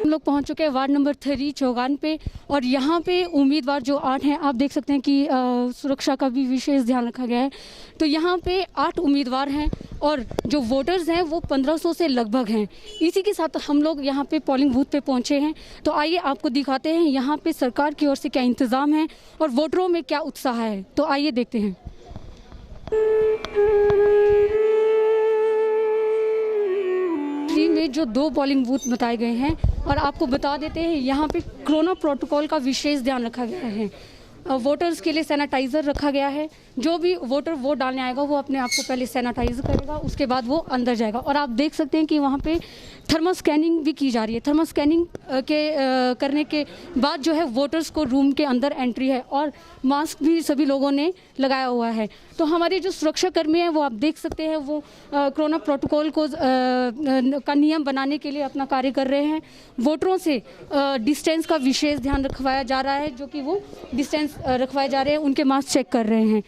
हम लोग पहुंच चुके हैं वार्ड नंबर 3 चौगान पे, और यहाँ पे उम्मीदवार जो 8 हैं, आप देख सकते हैं कि सुरक्षा का भी विशेष ध्यान रखा गया है। तो यहाँ पे 8 उम्मीदवार हैं और जो वोटर्स हैं वो 1500 से लगभग हैं। इसी के साथ हम लोग यहाँ पे पोलिंग बूथ पे पहुँचे हैं। तो आइए आपको दिखाते हैं यहाँ पे सरकार की ओर से क्या इंतज़ाम है और वोटरों में क्या उत्साह है। तो आइए देखते हैं। में जो 2 पोलिंग बूथ बताए गए हैं, और आपको बता देते हैं यहाँ पे कोरोना प्रोटोकॉल का विशेष ध्यान रखा गया है। वोटर्स के लिए सैनिटाइज़र रखा गया है। जो भी वोटर वोट डालने आएगा वो अपने आप को पहले सैनिटाइज करेगा, उसके बाद वो अंदर जाएगा। और आप देख सकते हैं कि वहाँ पे थर्मल स्कैनिंग भी की जा रही है। थर्मल स्कैनिंग करने के बाद जो है वोटर्स को रूम के अंदर एंट्री है, और मास्क भी सभी लोगों ने लगाया हुआ है। तो हमारे जो सुरक्षा कर्मी हैं वो आप देख सकते हैं वो कोरोना प्रोटोकॉल को का नियम बनाने के लिए अपना कार्य कर रहे हैं। वोटरों से डिस्टेंस का विशेष ध्यान रखवाया जा रहा है, जो कि वो डिस्टेंस रखवाए जा रहे हैं, उनके मास्क चेक कर रहे हैं।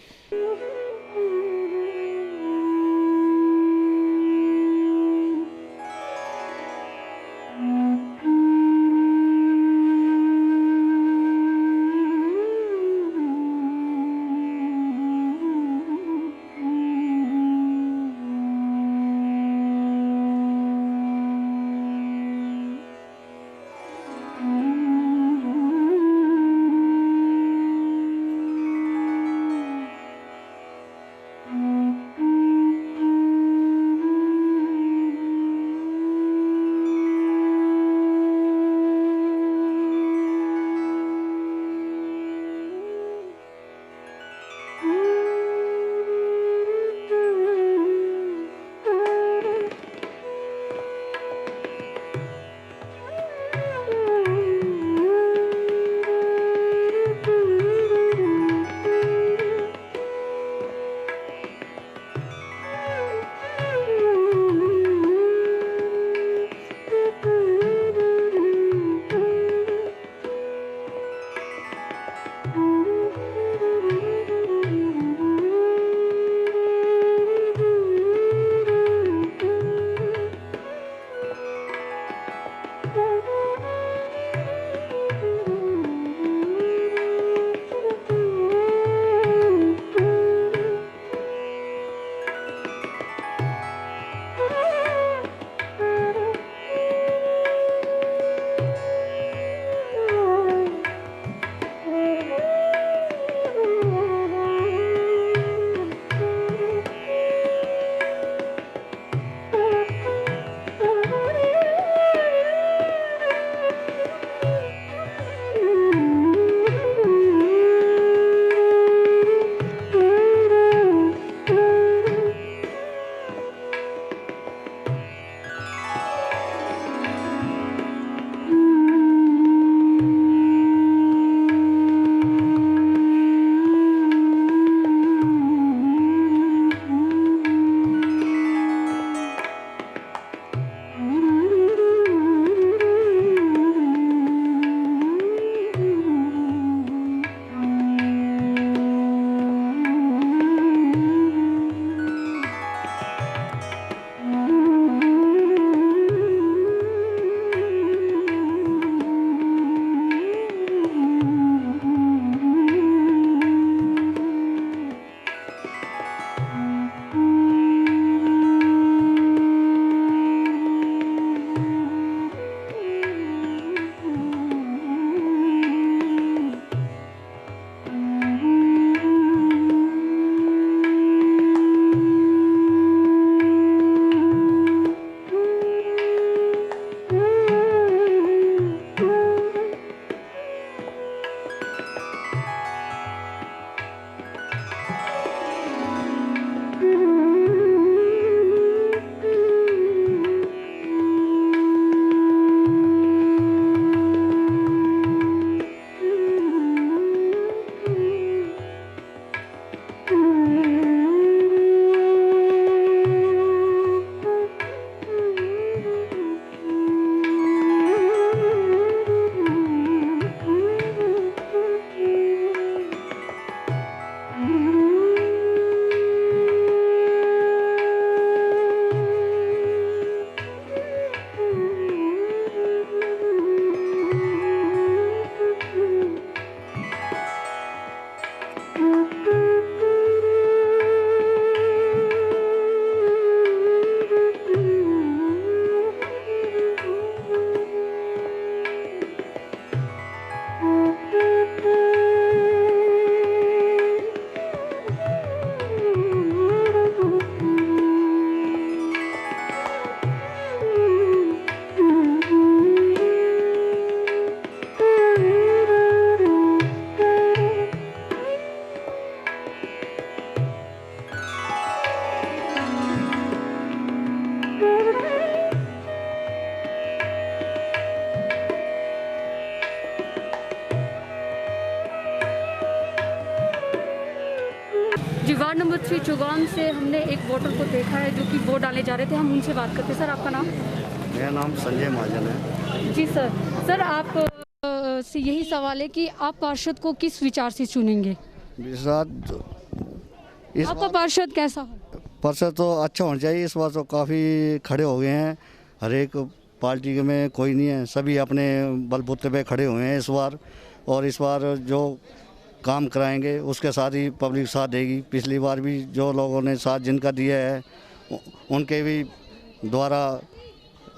जी, वार्ड नंबर 3 चौगान से हमने एक वोटर को देखा है जो कि वोट डालने जा रहे थे। हम उनसे बात करते हैं। सर, आपका नाम? मेरा नाम संजय महाजन है। जी सर। सर, आप से यही सवाल है कि आप पार्षद को किस विचार से चुनेंगे? आपका पार्षद कैसा हो? पार्षद तो अच्छा होना चाहिए। इस बार तो काफ़ी खड़े हो गए हैं, हर एक पार्टी में कोई नहीं है, सभी अपने बलबूते पे खड़े हुए हैं इस बार। और इस बार जो काम कराएंगे उसके साथ ही पब्लिक साथ देगी। पिछली बार भी जो लोगों ने साथ जिनका दिया है उनके भी द्वारा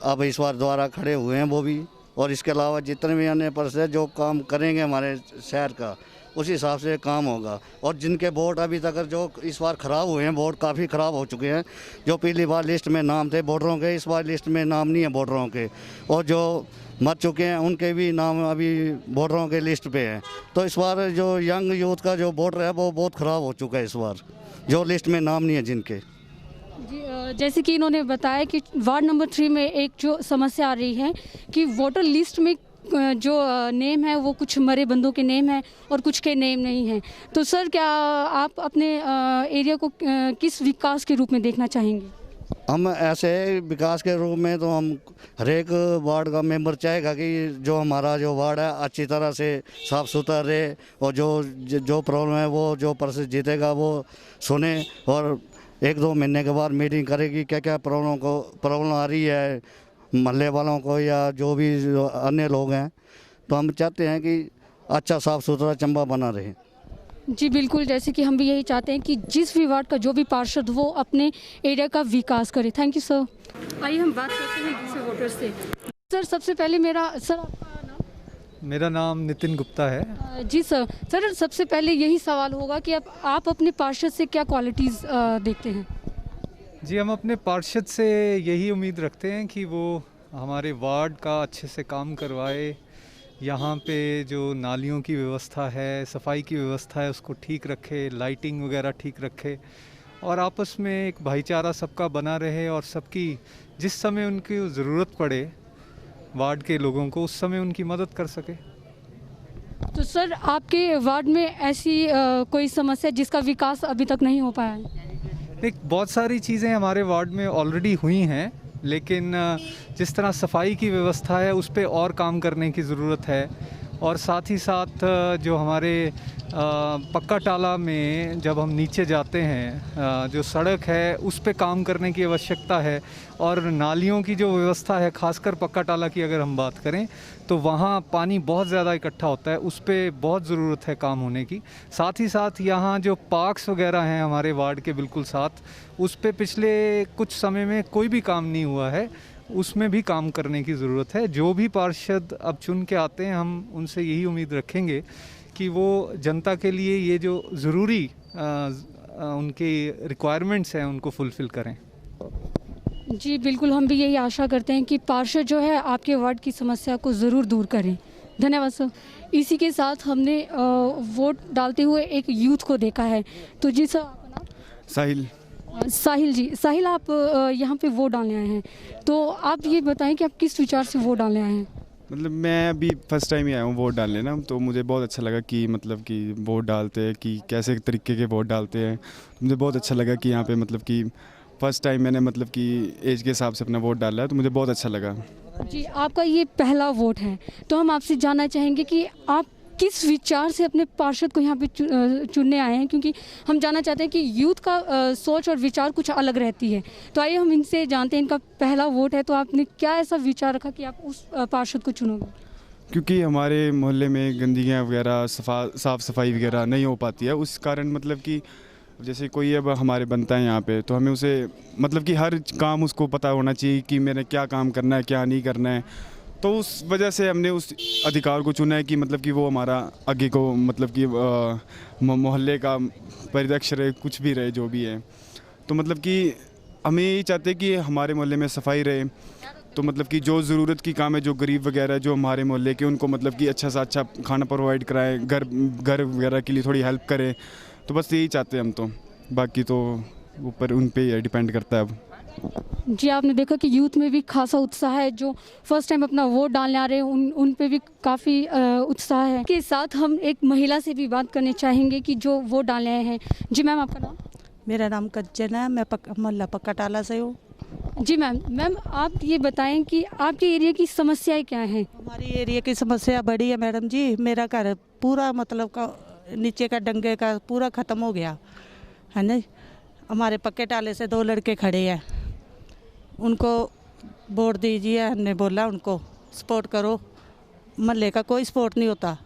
अब इस बार द्वारा खड़े हुए हैं वो भी। और इसके अलावा जितने भी अन्य पार्षद जो काम करेंगे हमारे शहर का, उसी हिसाब से काम होगा। और जिनके वोट अभी तक जो इस बार ख़राब हुए हैं, वोट काफ़ी ख़राब हो चुके हैं। जो पिछली बार लिस्ट में नाम थे वोटरों के, इस बार लिस्ट में नाम नहीं है वोटरों के। और जो मर चुके हैं उनके भी नाम अभी वोटरों के लिस्ट पे हैं। तो इस बार जो यंग यूथ का जो वोटर है वो बहुत ख़राब हो चुका है इस बार, जो लिस्ट में नाम नहीं है जिनके। जी, जैसे कि इन्होंने बताया कि वार्ड नंबर 3 में एक जो समस्या आ रही है कि वोटर लिस्ट में जो नेम है वो कुछ मरे बंदों के नेम है और कुछ के नेम नहीं है। तो सर, क्या आप अपने एरिया को किस विकास के रूप में देखना चाहेंगे? हम ऐसे विकास के रूप में तो हम हर एक वार्ड का मेंबर चाहेगा कि जो हमारा जो वार्ड है अच्छी तरह से साफ़ सुथरा रहे। और जो प्रॉब्लम है वो जो पार्षद जीतेगा वो सुने और 1-2 महीने के बाद मीटिंग करेगी, क्या क्या प्रॉब्लम आ रही है मोहल्ले वालों को या जो भी अन्य लोग हैं। तो हम चाहते हैं कि अच्छा साफ़ सुथरा चंबा बना रहे। जी बिल्कुल, जैसे कि हम भी यही चाहते हैं कि जिस भी वार्ड का जो भी पार्षद वो अपने एरिया का विकास करे। Thank you sir. आइए हम बात करते हैं दूसरे वोटर से। सर, सबसे पहले आपका नाम? मेरा नाम नितिन गुप्ता है। जी सर। सर, सबसे पहले यही सवाल होगा कि आप अपने पार्षद से क्या क्वालिटीज़ देखते हैं? जी, हम अपने पार्षद से यही उम्मीद रखते हैं कि वो हमारे वार्ड का अच्छे से काम करवाए। यहाँ पे जो नालियों की व्यवस्था है, सफाई की व्यवस्था है, उसको ठीक रखे, लाइटिंग वगैरह ठीक रखे और आपस में एक भाईचारा सबका बना रहे और सबकी जिस समय उनकी ज़रूरत पड़े वार्ड के लोगों को उस समय उनकी मदद कर सके। तो सर, आपके वार्ड में ऐसी कोई समस्या जिसका विकास अभी तक नहीं हो पाया है? एक बहुत सारी चीज़ें हमारे वार्ड में ऑलरेडी हुई हैं, लेकिन जिस तरह सफाई की व्यवस्था है उस पर और काम करने की ज़रूरत है। और साथ ही साथ जो हमारे पक्का टाला में जब हम नीचे जाते हैं जो सड़क है उस पे काम करने की आवश्यकता है। और नालियों की जो व्यवस्था है, खासकर पक्का टाला की अगर हम बात करें तो वहाँ पानी बहुत ज़्यादा इकट्ठा होता है, उस पे बहुत ज़रूरत है काम होने की। साथ ही साथ यहाँ जो पार्क्स वगैरह हैं हमारे वार्ड के बिल्कुल साथ, उस पे पिछले कुछ समय में कोई भी काम नहीं हुआ है, उसमें भी काम करने की ज़रूरत है। जो भी पार्षद अब चुन के आते हैं हम उनसे यही उम्मीद रखेंगे कि वो जनता के लिए ये जो ज़रूरी उनकी रिक्वायरमेंट्स हैं उनको फुलफ़िल करें। जी बिल्कुल, हम भी यही आशा करते हैं कि पार्षद जो है आपके वार्ड की समस्या को ज़रूर दूर करें। धन्यवाद सर। इसी के साथ हमने वोट डालते हुए एक यूथ को देखा है। तो जी सर, आपका नाम? साहिल। साहिल जी। साहिल, आप यहाँ पे वोट डालने आए हैं, तो आप ये बताएं कि आप किस विचार से वोट डालने आए हैं? मतलब मैं अभी फर्स्ट टाइम ही आया हूँ वोट डालने ना, तो मुझे बहुत अच्छा लगा कि मतलब कि वोट डालते हैं कि कैसे तरीके के वोट डालते हैं। मुझे बहुत अच्छा लगा कि यहाँ पे मतलब कि फ़र्स्ट टाइम मैंने मतलब कि एज के हिसाब से अपना वोट डाला है, तो मुझे बहुत अच्छा लगा। जी, आपका ये पहला वोट है, तो हम आपसे जानना चाहेंगे कि आप किस विचार से अपने पार्षद को यहाँ पे चुनने आए हैं, क्योंकि हम जानना चाहते हैं कि यूथ का सोच और विचार कुछ अलग रहती है। तो आइए हम इनसे जानते हैं, इनका पहला वोट है तो आपने क्या ऐसा विचार रखा कि आप उस पार्षद को चुनोगे? क्योंकि हमारे मोहल्ले में गंदगियाँ वगैरह साफ़ सफाई वगैरह नहीं हो पाती है, उस कारण मतलब कि जैसे कोई अब हमारे बनता है यहाँ पे, तो हमें उसे मतलब कि हर काम उसको पता होना चाहिए कि मैंने क्या काम करना है क्या नहीं करना है। तो उस वजह से हमने उस अधिकार को चुना है कि मतलब कि वो हमारा आगे को मतलब कि मोहल्ले का परिदृश्य रहे, कुछ भी रहे जो भी है। तो मतलब कि हमें यही चाहते हैं कि हमारे मोहल्ले में सफाई रहे, तो मतलब कि जो ज़रूरत की काम है, जो गरीब वगैरह जो हमारे मोहल्ले के, उनको मतलब कि अच्छा से अच्छा खाना प्रोवाइड कराएं, घर वगैरह के लिए थोड़ी हेल्प करें। तो बस यही चाहते हैं हम तो, बाकी तो ऊपर उन पे डिपेंड करता है अब। जी, आपने देखा कि यूथ में भी खासा उत्साह है, जो फर्स्ट टाइम अपना वोट डालने आ रहे हैं उन पे भी काफ़ी उत्साह है। के साथ हम एक महिला से भी बात करने चाहेंगे कि जो वोट डालने आए हैं। जी मैम, आपका नाम? मेरा नाम कंचन है, मैं मोहल्ला पक्काटाला से हूँ। जी मैम आप ये बताएं कि आपके एरिया की समस्याएं क्या हैं? हमारी एरिया की समस्या बड़ी है मैडम जी। मेरा घर पूरा मतलब का नीचे का डंगे का पूरा ख़त्म हो गया है ना। हमारे पक्के टाले से 2 लड़के खड़े हैं, उनको वोट दीजिए। हमने बोला उनको सपोर्ट करो। मोहल्ले का कोई सपोर्ट नहीं होता,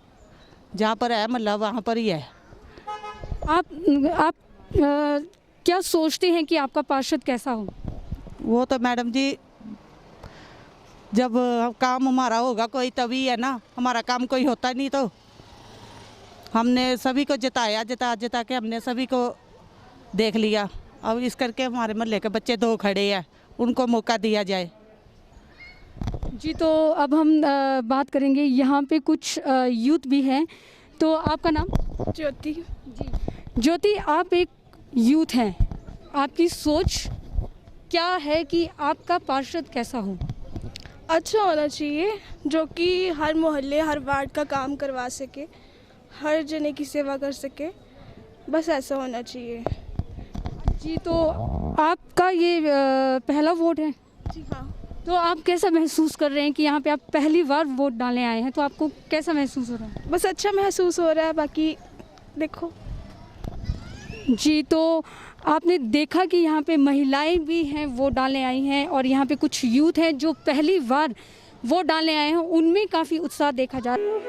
जहाँ पर है मोहल्ला वहाँ पर ही है। आप क्या सोचते हैं कि आपका पार्षद कैसा हो? वो तो मैडम जी जब काम हमारा होगा कोई तभी है ना, हमारा काम कोई होता नहीं। तो हमने सभी को जिताया, जिता के हमने सभी को देख लिया। अब इस करके हमारे मोहल्ले के बच्चे 2 खड़े हैं, उनको मौका दिया जाए। जी, तो अब हम बात करेंगे, यहाँ पे कुछ यूथ भी हैं। तो आपका नाम? ज्योति। जी ज्योति, आप एक यूथ हैं, आपकी सोच क्या है कि आपका पार्षद कैसा हो? अच्छा होना चाहिए, जो कि हर मोहल्ले हर वार्ड का काम करवा सके, हर जने की सेवा कर सके, बस ऐसा होना चाहिए। जी, तो आपका ये पहला वोट है, जी हाँ। तो आप कैसा महसूस कर रहे हैं कि यहाँ पे आप पहली बार वोट डालने आए हैं, तो आपको कैसा महसूस हो रहा है? बस अच्छा महसूस हो रहा है, बाकी देखो। जी, तो आपने देखा कि यहाँ पे महिलाएं भी हैं, वोट डालने आई हैं, और यहाँ पे कुछ यूथ हैं जो पहली बार वोट डालने आए हैं, उनमें काफ़ी उत्साह देखा जा रहा है।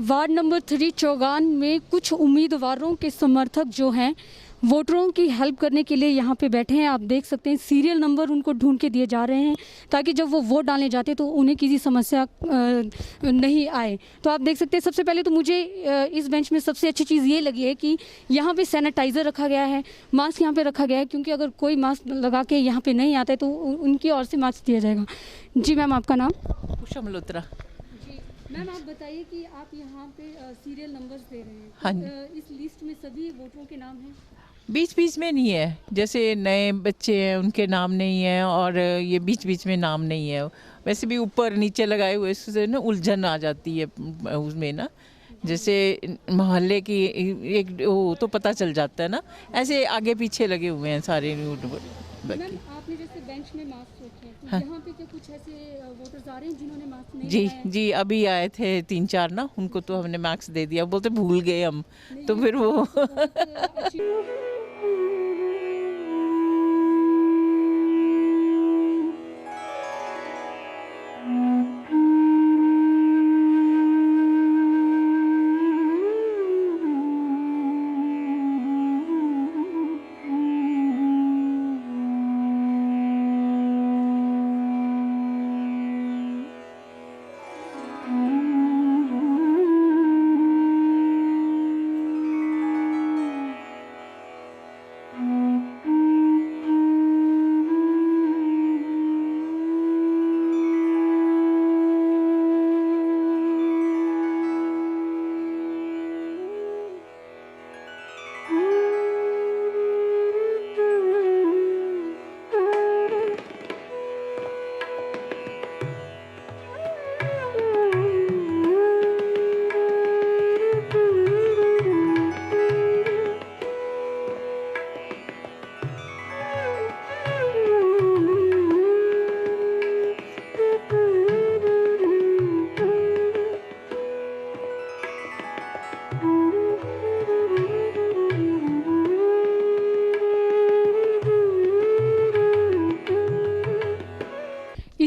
वार्ड नंबर 3 चौगान में कुछ उम्मीदवारों के समर्थक जो हैं, वोटरों की हेल्प करने के लिए यहाँ पे बैठे हैं। आप देख सकते हैं सीरियल नंबर उनको ढूंढ के दिए जा रहे हैं, ताकि जब वो वोट डालने जाते तो उन्हें किसी समस्या नहीं आए। तो आप देख सकते हैं, सबसे पहले तो मुझे इस बेंच में सबसे अच्छी चीज़ ये लगी है कि यहाँ पे सैनिटाइज़र रखा गया है, मास्क यहाँ पे रखा गया है, क्योंकि अगर कोई मास्क लगा के यहाँ पे नहीं आता है तो उनकी ओर से मास्क दिया जाएगा। जी मैम, आपका नाम? उषा मल्होत्रा। मैम, आप बताइए कि आप यहाँ पे सीरियल नंबर्स दे रहे हैं, हाँ तो इस लिस्ट में सभी वोटरों के नाम हैं? बीच बीच में नहीं है, जैसे नए बच्चे हैं उनके नाम नहीं है, और ये बीच बीच में नाम नहीं है। वैसे भी ऊपर नीचे लगाए हुए इससे ना उलझन आ जाती है उसमें ना, जैसे मोहल्ले की एक वो तो पता चल जाता है ना, ऐसे आगे पीछे लगे हुए हैं सारे। मैम, आपने जैसे बेंच में मास्क रखे हैं, तो हाँ। यहाँ पे क्या कुछ ऐसे वोटर्स आ रहे हैं जिन्होंने मास्क नहीं जी लगाया है? जी, अभी आए थे 3-4 ना, उनको तो हमने मार्क्स दे दिया, बोलते भूल गए हम, तो फिर वो बहुत अच्छी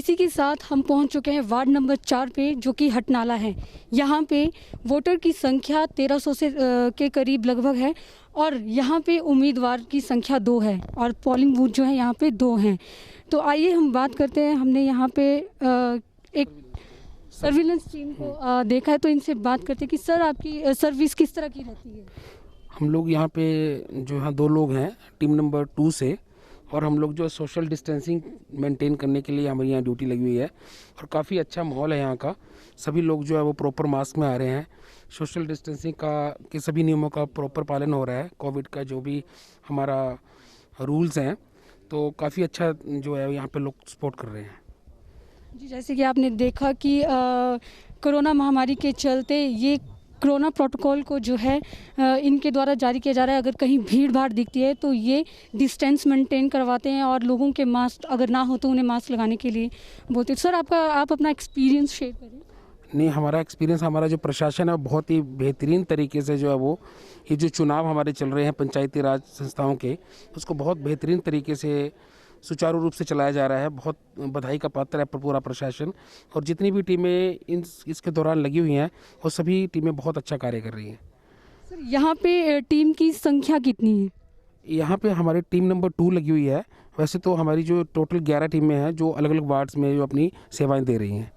इसी के साथ हम पहुंच चुके हैं वार्ड नंबर 4 पे, जो कि हटनाला है। यहाँ पे वोटर की संख्या 1300 से के करीब लगभग है और यहाँ पे उम्मीदवार की संख्या 2 है और पोलिंग बूथ जो है यहाँ पे 2 हैं। तो आइए हम बात करते हैं। हमने यहाँ पे एक सर्विलेंस टीम को देखा है, तो इनसे बात करते हैं कि सर आपकी सर्विस किस तरह की रहती है। हम लोग यहाँ पे जो यहाँ 2 लोग हैं टीम नंबर 2 से, और हम लोग जो सोशल डिस्टेंसिंग मेंटेन करने के लिए हमारी यहाँ ड्यूटी लगी हुई है और काफ़ी अच्छा माहौल है यहाँ का। सभी लोग जो है वो प्रॉपर मास्क में आ रहे हैं। सोशल डिस्टेंसिंग के सभी नियमों का प्रॉपर पालन हो रहा है। कोविड का जो भी हमारा रूल्स हैं, तो काफ़ी अच्छा जो है यहाँ पे लोग सपोर्ट कर रहे हैं। जी, जैसे कि आपने देखा कि कोरोना महामारी के चलते ये कोरोना प्रोटोकॉल को जो है इनके द्वारा जारी किया जा रहा है। अगर कहीं भीड़ भाड़ दिखती है तो ये डिस्टेंस मेंटेन करवाते हैं और लोगों के मास्क अगर ना हो तो उन्हें मास्क लगाने के लिए बोलते हैं। सर आप अपना एक्सपीरियंस शेयर करें। नहीं, हमारा एक्सपीरियंस, हमारा जो प्रशासन है बहुत ही बेहतरीन तरीके से जो है वो ये जो चुनाव हमारे चल रहे हैं पंचायती राज संस्थाओं के, उसको बहुत बेहतरीन तरीके से सुचारू रूप से चलाया जा रहा है। बहुत बधाई का पात्र है पूरा प्रशासन, और जितनी भी टीमें इसके दौरान लगी हुई हैं वो सभी टीमें बहुत अच्छा कार्य कर रही हैं। सर यहाँ पे टीम की संख्या कितनी है? यहाँ पे हमारी टीम नंबर 2 लगी हुई है। वैसे तो हमारी जो टोटल 11 टीमें हैं जो अलग अलग वार्ड्स में जो अपनी सेवाएं दे रही हैं।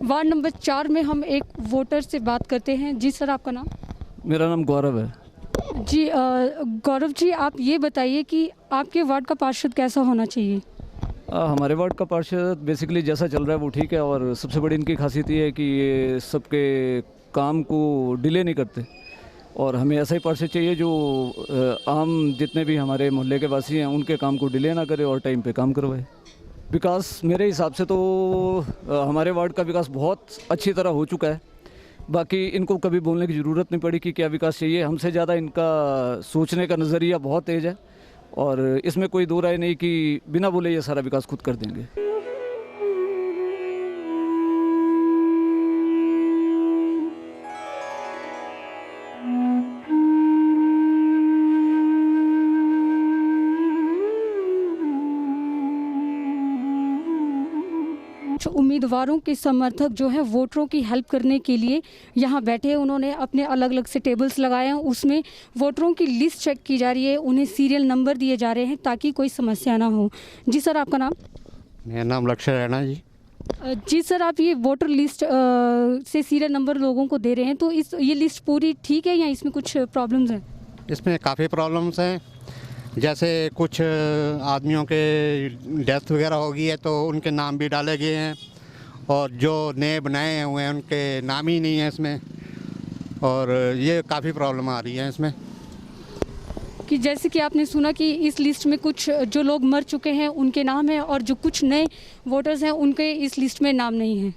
वार्ड नंबर 4 में हम एक वोटर से बात करते हैं। जी सर, आपका नाम? मेरा नाम गौरव है। जी गौरव जी, आप ये बताइए कि आपके वार्ड का पार्षद कैसा होना चाहिए? हमारे वार्ड का पार्षद बेसिकली जैसा चल रहा है वो ठीक है, और सबसे बड़ी इनकी खासियत ये है कि ये सबके काम को डिले नहीं करते, और हमें ऐसा ही पार्षद चाहिए जो आम जितने भी हमारे मोहल्ले के वासी हैं उनके काम को डिले ना करे और टाइम पे काम करवाए। विकास मेरे हिसाब से तो हमारे वार्ड का विकास बहुत अच्छी तरह हो चुका है। बाकी इनको कभी बोलने की ज़रूरत नहीं पड़ी कि क्या विकास चाहिए। हमसे ज़्यादा इनका सोचने का नज़रिया बहुत तेज़ है, और इसमें कोई दो राय नहीं कि बिना बोले ये सारा विकास खुद कर देंगे। उम्मीदवारों के समर्थक जो हैं वोटरों की हेल्प करने के लिए यहाँ बैठे हैं। उन्होंने अपने अलग अलग से टेबल्स लगाए हैं, उसमें वोटरों की लिस्ट चेक की जा रही है, उन्हें सीरियल नंबर दिए जा रहे हैं ताकि कोई समस्या ना हो। जी सर, आपका नाम? मेरा नाम लक्ष्य रैना जी। जी सर, आप ये वोटर लिस्ट से सीरियल नंबर लोगों को दे रहे हैं, तो ये लिस्ट पूरी ठीक है या इसमें कुछ प्रॉब्लम्स हैं? इसमें काफ़ी प्रॉब्लम्स हैं, जैसे कुछ आदमियों के डेथ वगैरह हो गई है तो उनके नाम भी डाले गए हैं, और जो नए बनाए हुए हैं उनके नाम ही नहीं है इसमें, और ये काफ़ी प्रॉब्लम आ रही है इसमें। कि जैसे कि आपने सुना कि इस लिस्ट में कुछ जो लोग मर चुके हैं उनके नाम हैं, और जो कुछ नए वोटर्स हैं उनके इस लिस्ट में नाम नहीं है।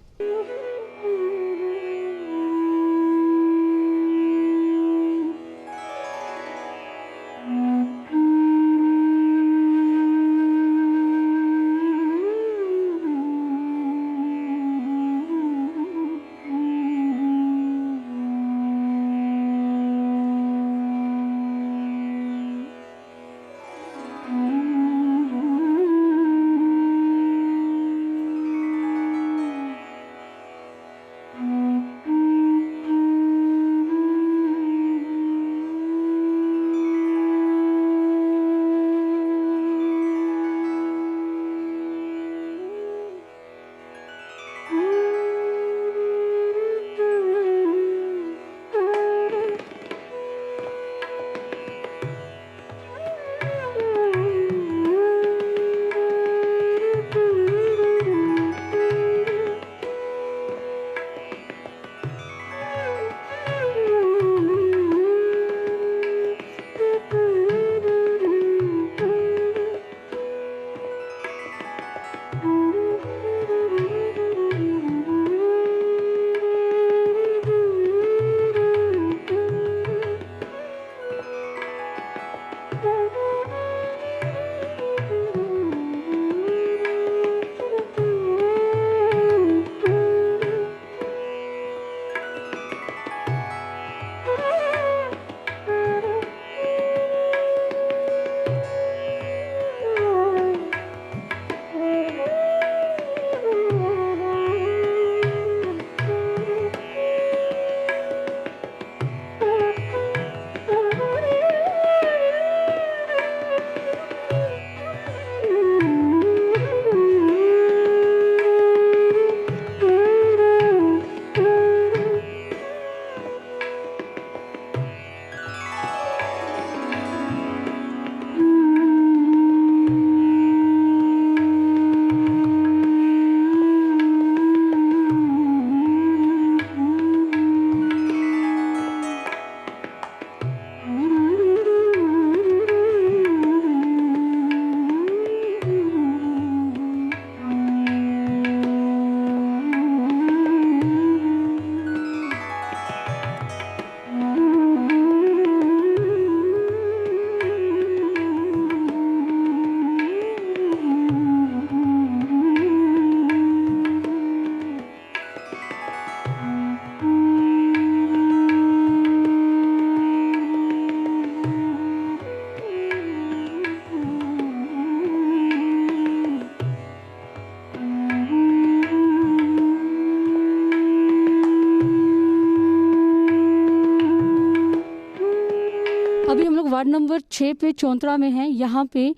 वार्ड नंबर 6 पे चौंतरा में हैं। यहाँ पे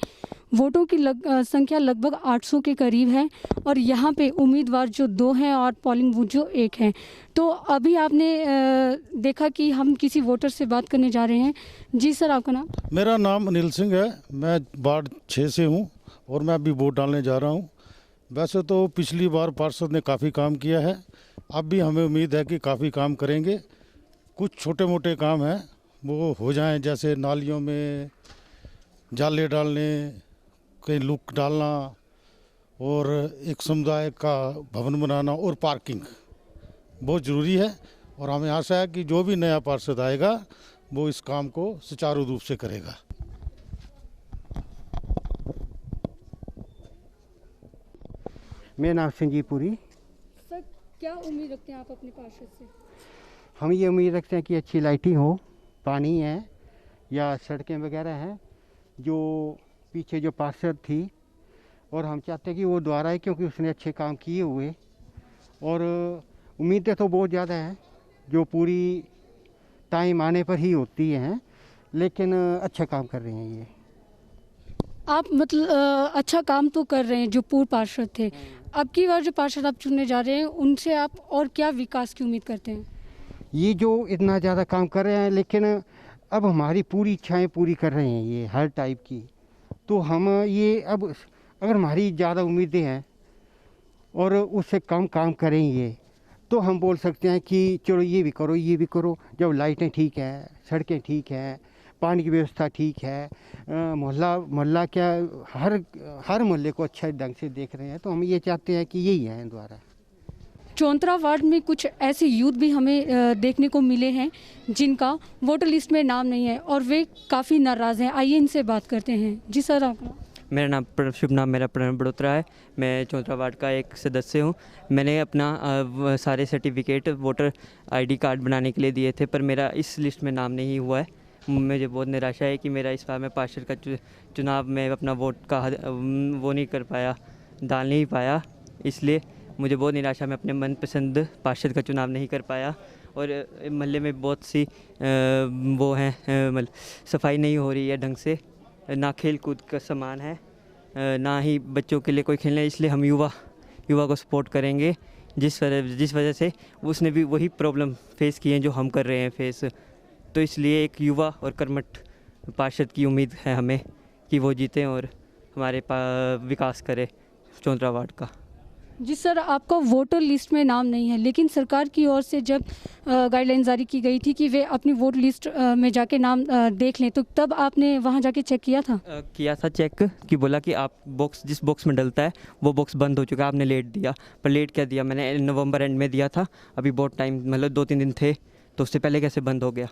वोटों की संख्या लगभग 800 के करीब है और यहाँ पे उम्मीदवार जो 2 हैं और पोलिंग बूथ जो 1 है। तो अभी आपने देखा कि हम किसी वोटर से बात करने जा रहे हैं। जी सर, आपका नाम? मेरा नाम अनिल सिंह है, मैं वार्ड 6 से हूँ और मैं अभी वोट डालने जा रहा हूँ। वैसे तो पिछली बार पार्षद ने काफ़ी काम किया है, अब भी हमें उम्मीद है कि काफ़ी काम करेंगे। कुछ छोटे मोटे काम हैं वो हो जाएं, जैसे नालियों में जाले डालने, कहीं लुक डालना और एक समुदाय का भवन बनाना और पार्किंग बहुत ज़रूरी है। और हमें आशा है कि जो भी नया पार्षद आएगा वो इस काम को सुचारू रूप से करेगा। मेरा नाम संजीव पुरी। सर, क्या उम्मीद रखते हैं आप अपने पार्षद से? हम ये उम्मीद रखते हैं कि अच्छी लाइटिंग हो, पानी है या सड़कें वगैरह हैं। जो पीछे जो पार्षद थी और हम चाहते हैं कि वो दोबारा आए, क्योंकि उसने अच्छे काम किए हुए और उम्मीदें तो बहुत ज़्यादा हैं जो पूरी टाइम आने पर ही होती हैं, लेकिन अच्छा काम कर रहे हैं ये। आप मतलब अच्छा काम तो कर रहे हैं जो पूर्व पार्षद थे। अब की बार जो पार्षद आप चुनने जा रहे हैं उनसे आप और क्या विकास की उम्मीद करते हैं? ये जो इतना ज़्यादा काम कर रहे हैं, लेकिन अब हमारी पूरी इच्छाएं पूरी कर रहे हैं ये हर टाइप की। तो हम ये अब अगर हमारी ज़्यादा उम्मीदें हैं और उससे कम काम करेंगे तो हम बोल सकते हैं कि चलो ये भी करो, ये भी करो। जब लाइटें ठीक है, सड़कें ठीक हैं, पानी की व्यवस्था ठीक है, मोहल्ला क्या हर मोहल्ले को अच्छा ढंग से देख रहे हैं, तो हम ये चाहते हैं कि यही है दोबारा। चौंतरा वार्ड में कुछ ऐसे यूथ भी हमें देखने को मिले हैं जिनका वोटर लिस्ट में नाम नहीं है और वे काफ़ी नाराज़ हैं। आइए इनसे बात करते हैं। जी सर, आपका? मेरा नाम शुभ नाम मेरा प्रणव बड़ोत्रा है। मैं चौंतरा वार्ड का एक सदस्य हूँ। मैंने अपना सारे सर्टिफिकेट वोटर आईडी कार्ड बनाने के लिए दिए थे, पर मेरा इस लिस्ट में नाम नहीं हुआ है। मुझे बहुत निराशा है कि मेरा इस बार में पार्षद का चुनाव में अपना वोट का वो नहीं कर पाया, डाल नहीं पाया। इसलिए मुझे बहुत निराशा, मैं अपने मनपसंद पार्षद का चुनाव नहीं कर पाया। और मोहल्ले में बहुत सी वो हैं सफाई नहीं हो रही है ढंग से, ना खेल कूद का सामान है, ना ही बच्चों के लिए कोई खेलना है। इसलिए हम युवा को सपोर्ट करेंगे, जिस वजह से उसने भी वही प्रॉब्लम फेस की है जो हम कर रहे हैं फेस। तो इसलिए एक युवा और कर्मठ पार्षद की उम्मीद है हमें कि वो जीतें और हमारे विकास करे चौंतरा वार्ड का। जी सर, आपका वोटर लिस्ट में नाम नहीं है, लेकिन सरकार की ओर से जब गाइडलाइन जारी की गई थी कि वे अपनी वोट लिस्ट में जाके नाम देख लें, तो तब आपने वहां जाके चेक किया था? किया था चेक, कि बोला कि आप जिस बॉक्स में डलता है वो बॉक्स बंद हो चुका है, आपने लेट दिया। पर लेट क्या दिया, मैंने नवंबर एंड में दिया था, अभी बहुत टाइम मतलब 2-3 दिन थे, तो उससे पहले कैसे बंद हो गया?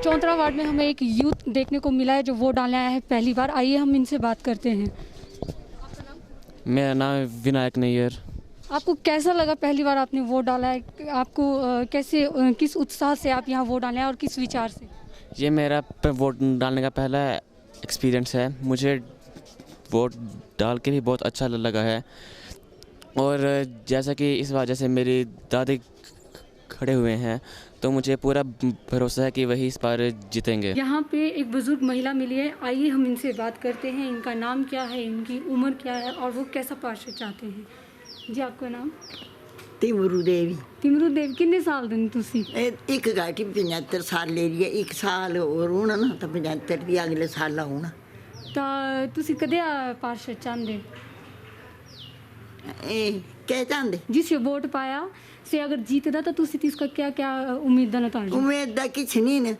चौंतरा वार्ड में हमें एक यूथ देखने को मिला है जो वोट डालने आया है पहली बार। आइए हम इनसे बात करते हैं। मेरा नाम विनायक नैयर। आपको कैसा लगा पहली बार आपने वोट डाला है? आपको कैसे किस उत्साह से आप यहाँ वोट डाले हैं और किस विचार से? ये मेरा वोट डालने का पहला एक्सपीरियंस है। मुझे वोट डाल के भी बहुत अच्छा लगा है और जैसा कि इस वजह से मेरे दादी खड़े हुए हैं तो मुझे पूरा भरोसा है कि वही इस बार जीतेंगे। यहाँ पे एक बुजुर्ग महिला मिली है, आइए हम इनसे बात करते हैं। इनका नाम क्या है, इनकी उम्र क्या है और वो कैसा पार्षद चाहते हैं? जी, आपका नाम? तिमरू देवी तिमरू देवी किन्ने साल दे न तुसी? एक गाठी 75 साल ले रही है, एक साल और होना ना तो 75 भी अगले साल होना। ਤਾਂ ਤੁਸੀਂ ਕਦੇ ਪਾਰਸ਼ਦ ਚਾਹੁੰਦੇ? क्या चाहते? जिस वोट पाया से अगर जीतदा तो तुसी इसका क्या क्या उम्मीद ना ताड़ी? उम्मीद दा किछ नहीं ने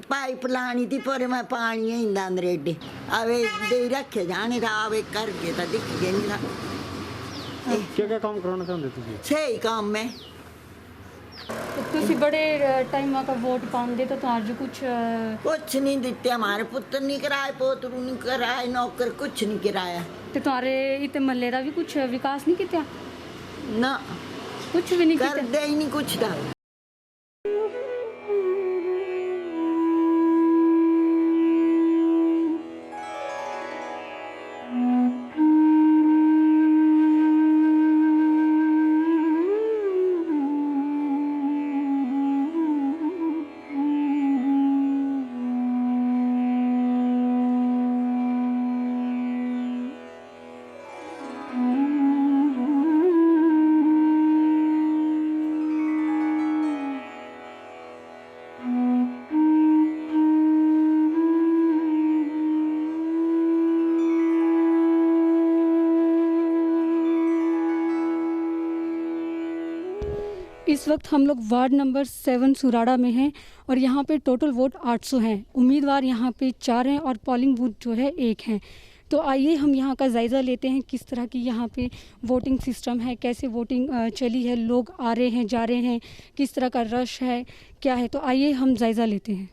पाइप लानी थी पर मैं पानी ही अंदर एडे आवे दे रखे जाने रा आवे करके तो दिख गए नहीं। क्या क्या काम कराना चाहते तुसी? सही काम है। तुसी बड़े टाइम का वोट पाਉਂਦੇ तो आज कुछ नहीं दिते, हमारे पुत्र नहीं कराए, पोतरू नहीं कराए, नौकर कुछ नहीं कराया। ਤੇ ਤੁਹਾਰੇ ਇਤੇ ਮਹੱਲੇ ਦਾ ਵੀ ਕੁਝ ਵਿਕਾਸ ਨਹੀਂ ਕੀਤਾ? ना कुछ भी नहीं कर ਕੀਤਾ। दे ही नहीं कुछ था। इस वक्त हम लोग वार्ड नंबर 7 सुराड़ा में हैं और यहाँ पे टोटल वोट 800 हैं। उम्मीदवार यहाँ पे 4 हैं और पोलिंग बूथ जो है 1 है। तो आइए हम यहाँ का जायज़ा लेते हैं किस तरह की यहाँ पे वोटिंग सिस्टम है, कैसे वोटिंग चली है, लोग आ रहे हैं जा रहे हैं, किस तरह का रश है, क्या है। तो आइए हम जायज़ा लेते हैं।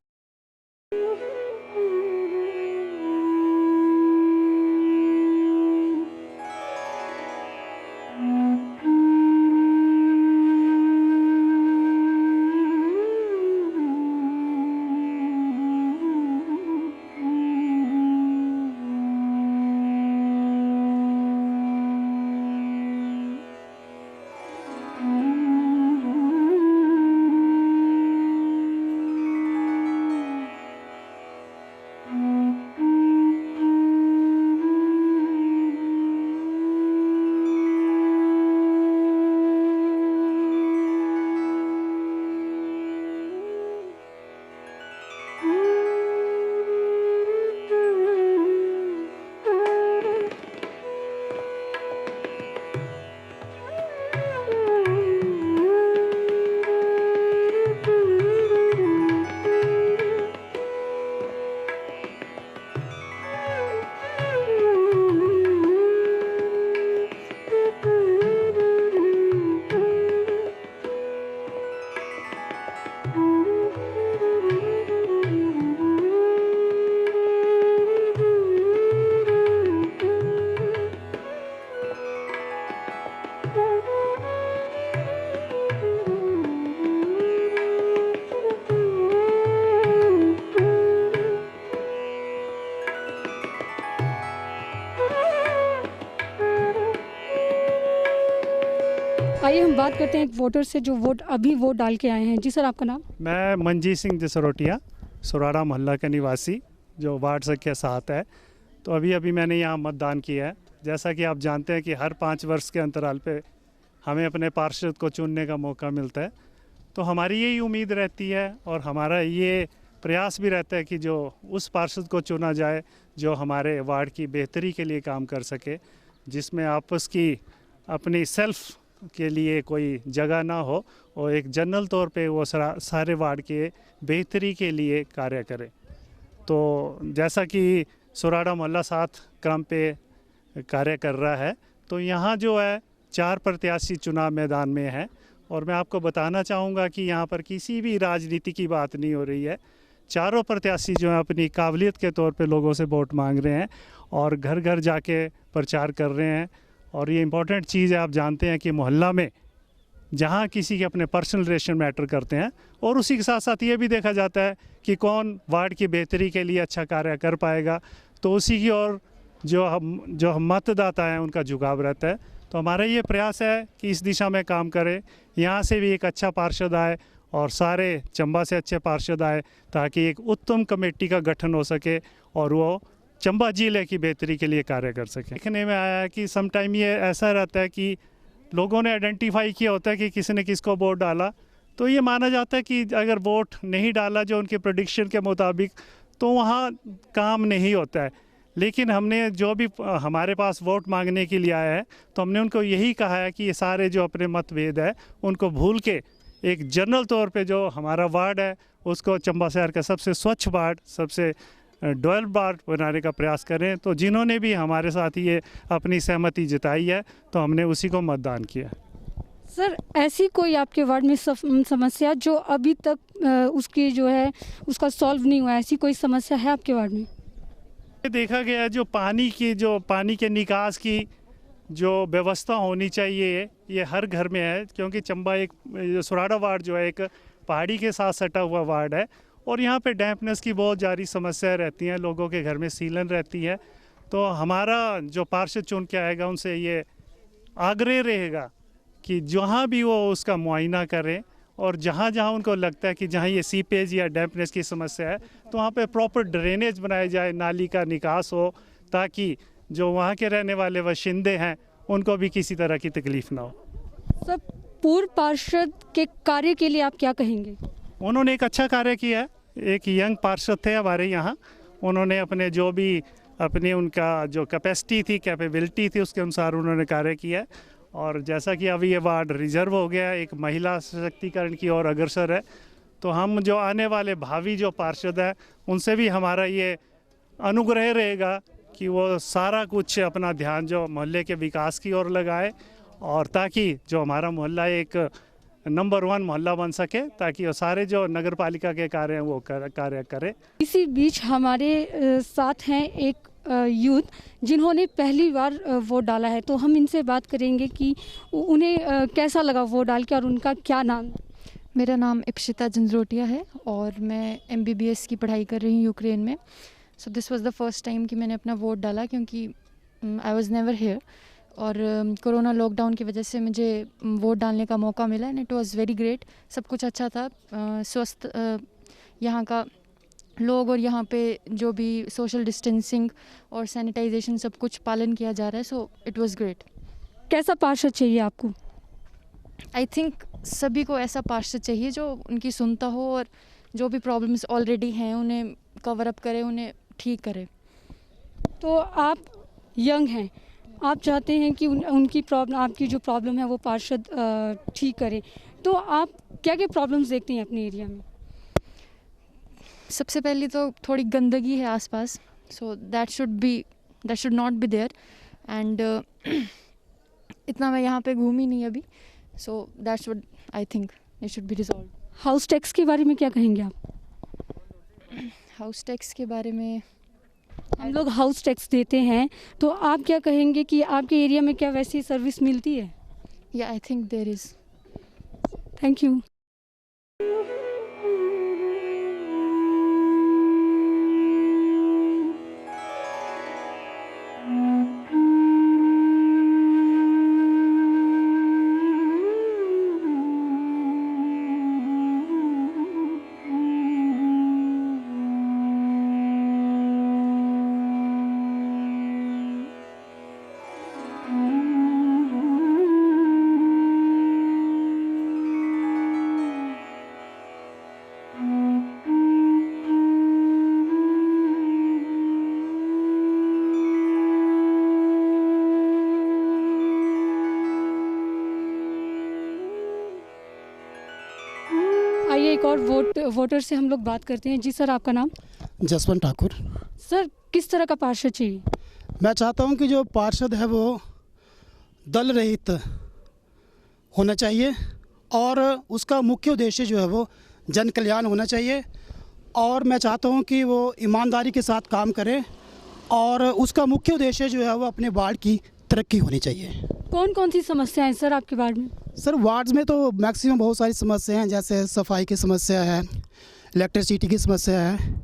आइए हम बात करते हैं एक वोटर से जो अभी वोट डाल के आए हैं। जी सर, आपका नाम? मैं मंजीत सिंह जसरोटिया, सुराड़ा मोहल्ला का निवासी, जो वार्ड संख्या 7 है। तो अभी मैंने यहाँ मतदान किया है। जैसा कि आप जानते हैं कि हर 5 वर्ष के अंतराल पे हमें अपने पार्षद को चुनने का मौका मिलता है। तो हमारी यही उम्मीद रहती है और हमारा ये प्रयास भी रहता है कि जो उस पार्षद को चुना जाए जो हमारे वार्ड की बेहतरी के लिए काम कर सके, जिसमें आपस की अपनी सेल्फ के लिए कोई जगह ना हो और एक जनरल तौर पे वो सारे वार्ड के बेहतरी के लिए कार्य करे। तो जैसा कि सुराड़ा मोहल्ला 7 क्रम पे कार्य कर रहा है, तो यहाँ जो है 4 प्रत्याशी चुनाव मैदान में है और मैं आपको बताना चाहूँगा कि यहाँ पर किसी भी राजनीति की बात नहीं हो रही है। चारों प्रत्याशी जो हैं अपनी काबिलियत के तौर पे लोगों से वोट मांग रहे हैं और घर घर जाके प्रचार कर रहे हैं। और ये इम्पोर्टेंट चीज़ है, आप जानते हैं कि मोहल्ला में जहाँ किसी के अपने पर्सनल रिलेशन मैटर करते हैं और उसी के साथ साथ ये भी देखा जाता है कि कौन वार्ड की बेहतरी के लिए अच्छा कार्य कर पाएगा, तो उसी की ओर जो हम मतदाता हैं उनका झुकाव रहता है। तो हमारा ये प्रयास है कि इस दिशा में काम करें, यहाँ से भी एक अच्छा पार्षद आए और सारे चंबा से अच्छे पार्षद आए, ताकि एक उत्तम कमेटी का गठन हो सके और वो चंबा जिले की बेहतरी के लिए कार्य कर सके। देखने में आया है कि समटाइम ये ऐसा रहता है कि लोगों ने आइडेंटिफाई किया होता है कि किसी ने किसको वोट डाला, तो ये माना जाता है कि अगर वोट नहीं डाला जो उनके प्रेडिक्शन के मुताबिक, तो वहाँ काम नहीं होता है। लेकिन हमने जो भी हमारे पास वोट मांगने के लिए आया है, तो हमने उनको यही कहा है कि ये सारे जो अपने मतभेद है उनको भूल के एक जनरल तौर पे जो हमारा वार्ड है उसको चंबा शहर का सबसे स्वच्छ वार्ड, सबसे डेवलप वार्ड बनाने का प्रयास करें। तो जिन्होंने भी हमारे साथ ये अपनी सहमति जताई है, तो हमने उसी को मतदान किया। सर, ऐसी कोई आपके वार्ड में समस्या जो अभी तक उसकी जो है उसका सॉल्व नहीं हुआ, ऐसी कोई समस्या है आपके वार्ड में? देखा गया जो पानी के निकास की जो व्यवस्था होनी चाहिए ये हर घर में है, क्योंकि चंबा एक सुराड़ा वार्ड जो है एक पहाड़ी के साथ सटा हुआ वार्ड है और यहाँ पे डैम्पनेस की बहुत जारी समस्या रहती हैं, लोगों के घर में सीलन रहती है। तो हमारा जो पार्षद चुन के आएगा उनसे ये आग्रह रहेगा कि जहाँ भी वो उसका मुआयना करें और जहाँ जहाँ उनको लगता है कि जहाँ ये सीपेज या डैम्पनेस की समस्या है तो वहाँ पे प्रॉपर ड्रेनेज बनाया जाए, नाली का निकास हो, ताकि जो वहाँ के रहने वाले बाशिंदे हैं उनको भी किसी तरह की तकलीफ़ ना हो। सर, पूर्व पार्षद के कार्य के लिए आप क्या कहेंगे? उन्होंने एक अच्छा कार्य किया है। एक यंग पार्षद थे हमारे यहाँ, उन्होंने अपने जो भी अपनी उनका जो कैपेसिटी थी, कैपेबिलिटी थी, उसके अनुसार उन्होंने कार्य किया है। और जैसा कि अभी ये वार्ड रिजर्व हो गया, एक महिला सशक्तिकरण की ओर अग्रसर है, तो हम जो आने वाले भावी जो पार्षद हैं उनसे भी हमारा ये अनुग्रह रहेगा कि वो सारा कुछ अपना ध्यान जो मोहल्ले के विकास की ओर लगाए, और ताकि जो हमारा मोहल्ला एक नंबर 1 मोहल्ला बन सके, ताकि वो सारे जो नगर पालिका के कार्य हैं वो कार्य करें। इसी बीच हमारे साथ हैं एक यूथ जिन्होंने पहली बार वोट डाला है, तो हम इनसे बात करेंगे कि उन्हें कैसा लगा वोट डाल के और उनका क्या नाम। मेरा नाम इप्सिता जंजरोटिया है और मैं MBBS की पढ़ाई कर रही हूँ यूक्रेन में। So this was the first time कि मैंने अपना वोट डाला, क्योंकि आई वाज नेवर हियर और कोरोना लॉकडाउन की वजह से मुझे वोट डालने का मौका मिला and it was very great. सब कुछ अच्छा था, स्वस्थ यहाँ का लोग और यहाँ पे जो भी सोशल डिस्टेंसिंग और सैनिटाइजेशन सब कुछ पालन किया जा रहा है, सो इट वाज ग्रेट। कैसा पार्षद चाहिए आपको? आई थिंक सभी को ऐसा पार्षद चाहिए जो उनकी सुनता हो और जो भी प्रॉब्लम्स ऑलरेडी हैं उन्हें कवर अप करे, उन्हें ठीक करे। तो आप यंग हैं, आप चाहते हैं कि उनकी प्रॉब्लम, आपकी जो प्रॉब्लम है वो पार्षद ठीक करे, तो आप क्या क्या प्रॉब्लम्स देखते हैं अपने एरिया में? सबसे पहले तो थोड़ी गंदगी है आसपास, so that should not be there and इतना मैं यहाँ पे घूमी नहीं अभी, so that should, I think it should be resolve. House tax के बारे में क्या कहेंगे आप? हाउस टैक्स के बारे में, हम लोग हाउस टैक्स देते हैं, तो आप क्या कहेंगे कि आपके एरिया में क्या वैसी सर्विस मिलती है? या I think there is. Thank you. आइए एक और वोटर से हम लोग बात करते हैं। जी सर, आपका नाम? जसवंत ठाकुर। सर, किस तरह का पार्षद चाहिए? मैं चाहता हूं कि जो पार्षद है वो दल रहित होना चाहिए और उसका मुख्य उद्देश्य जो है वो जन कल्याण होना चाहिए, और मैं चाहता हूं कि वो ईमानदारी के साथ काम करे और उसका मुख्य उद्देश्य जो है वो अपने वार्ड की तरक्की होनी चाहिए। कौन कौन सी समस्याएं सर आपके वार्ड में? सर, वार्ड्स में तो मैक्सिमम बहुत सारी समस्याएं हैं, जैसे सफाई की समस्या है, इलेक्ट्रिसिटी की समस्या है,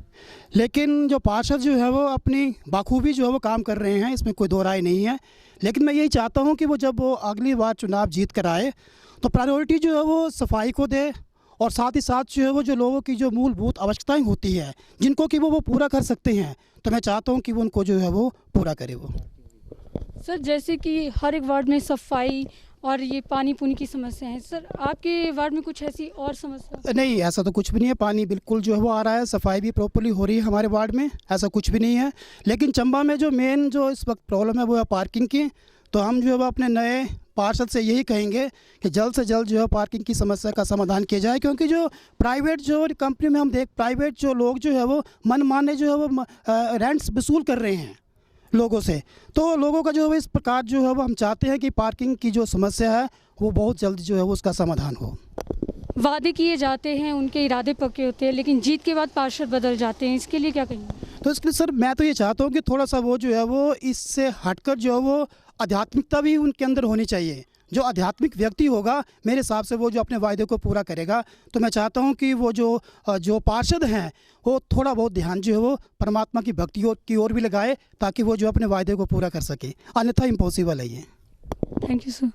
लेकिन जो पार्षद जो है वो अपनी बाखूबी जो है वो काम कर रहे हैं, इसमें कोई दो राय नहीं है। लेकिन मैं यही चाहता हूं कि वो जब वो अगली बार चुनाव जीत कर आए तो प्रायोरिटी जो है वो सफाई को दे, और साथ ही साथ जो है वो जो लोगों की जो मूलभूत आवश्यकताएं होती है जिनको कि वो पूरा कर सकते हैं, तो मैं चाहता हूँ कि वो उनको जो है वो पूरा करे। वो सर, जैसे कि हर एक वार्ड में सफाई और ये पानी पुनी की समस्या है। सर आपके वार्ड में कुछ ऐसी और समस्या? नहीं, ऐसा तो कुछ भी नहीं है। पानी बिल्कुल जो है वो आ रहा है, सफाई भी प्रॉपर्ली हो रही है हमारे वार्ड में, ऐसा कुछ भी नहीं है। लेकिन चंबा में जो मेन जो इस वक्त प्रॉब्लम है वो है पार्किंग की। तो हम जो है वो अपने नए पार्षद से यही कहेंगे कि जल्द से जल्द जो है पार्किंग की समस्या का समाधान किया जाए, क्योंकि जो प्राइवेट जो कंपनी में हम प्राइवेट जो लोग जो है वो मनमाने जो है वो रेंट्स वसूल कर रहे हैं लोगों से। तो लोगों का जो है इस प्रकार जो है वो हम चाहते हैं कि पार्किंग की जो समस्या है वो बहुत जल्द जो है वो उसका समाधान हो। वादे किए जाते हैं, उनके इरादे पक्के होते हैं, लेकिन जीत के बाद पार्षद बदल जाते हैं, इसके लिए क्या कहेंगे? तो इसके लिए सर मैं तो ये चाहता हूँ कि थोड़ा सा वो जो है वो इससे हटकर जो है वो आध्यात्मिकता भी उनके अंदर होनी चाहिए। जो आध्यात्मिक व्यक्ति होगा मेरे हिसाब से वो जो अपने वायदे को पूरा करेगा। तो मैं चाहता हूँ कि वो जो पार्षद हैं वो थोड़ा बहुत ध्यान जो है वो परमात्मा की भक्ति की ओर भी लगाए, ताकि वो जो अपने वायदे को पूरा कर सके, अन्यथा इम्पॉसिबल है ये। Thank you sir.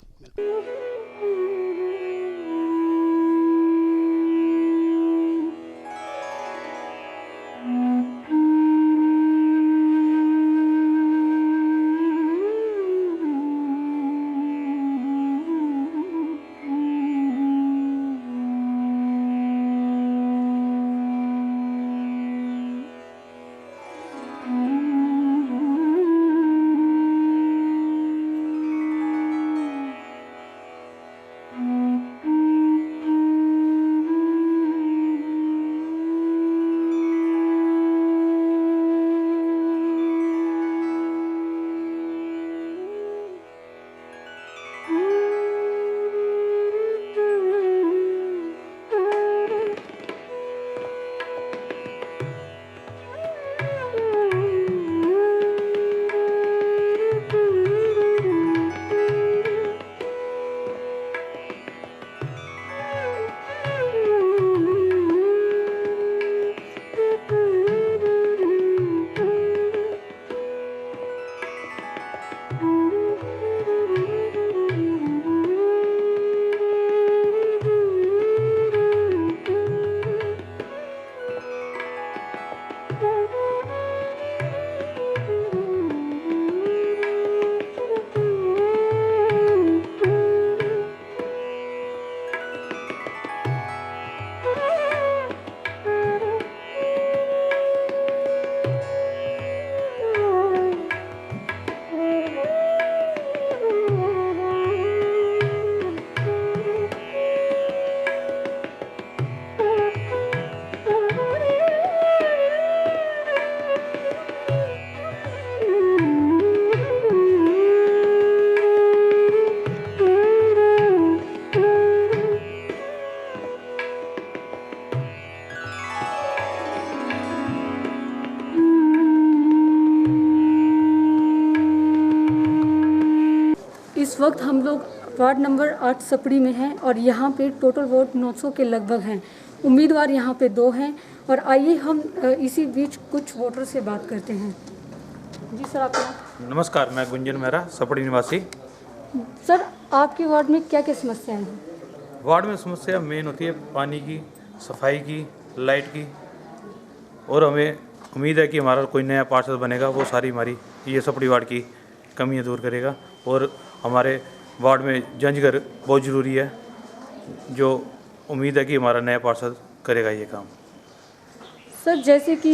इस वक्त हम लोग वार्ड नंबर 8 सपड़ी में हैं और यहाँ पे टोटल वोट 900 के लगभग हैं। उम्मीदवार यहाँ पे 2 हैं और आइए हम इसी बीच कुछ वोटर से बात करते हैं। जी सर, आपका? नमस्कार, मैं गुंजन मेहरा, सपड़ी निवासी। सर आपके वार्ड में क्या क्या समस्याएं हैं? वार्ड में समस्या मेन होती है पानी की, सफाई की, लाइट की, और हमें उम्मीद है कि हमारा कोई नया पार्षद बनेगा, वो सारी हमारी ये सपड़ी वार्ड की कमियां दूर करेगा। और हमारे वार्ड में जंजघर बहुत ज़रूरी है, जो उम्मीद है कि हमारा नया पार्षद करेगा ये काम। सर जैसे कि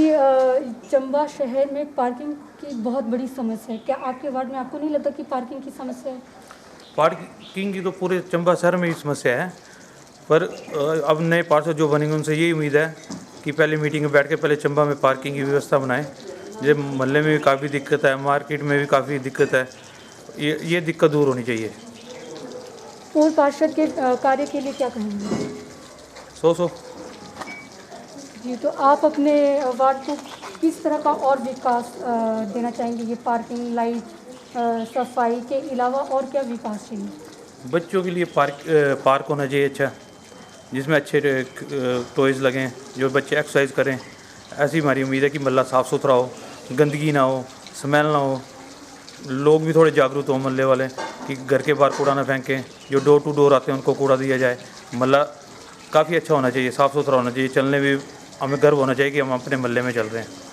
चंबा शहर में पार्किंग की बहुत बड़ी समस्या है, क्या आपके वार्ड में आपको नहीं लगता कि पार्किंग की समस्या है? पार्किंग की तो पूरे चंबा शहर में ही समस्या है, पर अब नए पार्षद जो बनेंगे उनसे यही उम्मीद है कि पहले मीटिंग में बैठ के पहले चंबा में पार्किंग की व्यवस्था बनाएं। जैसे मोहल्ले में भी काफ़ी दिक्कत है, मार्केट में भी काफ़ी दिक्कत है, ये दिक्कत दूर होनी चाहिए। पूर्व पार्षद के कार्य के लिए क्या कहेंगे? 100 जी, तो आप अपने वार्ड को किस तरह का और विकास देना चाहेंगे? ये पार्किंग, लाइट, सफाई के अलावा और क्या विकास चाहिए? बच्चों के लिए पार्क होना चाहिए अच्छा, जिसमें अच्छे टॉयज़ लगें, जो बच्चे एक्सरसाइज करें। ऐसी हमारी उम्मीद है कि मोहल्ला साफ़ सुथरा हो, गंदगी ना हो, स्मेल ना हो, लोग भी थोड़े जागरूक हों मोहल्ले वाले कि घर के बाहर कूड़ा ना फेंकें, जो डोर टू डोर आते हैं उनको कूड़ा दिया जाए। मोहल्ला काफ़ी अच्छा होना चाहिए, साफ़ सुथरा होना चाहिए, चलने भी हमें गर्व होना चाहिए कि हम अपने मोहल्ले में चल रहे हैं।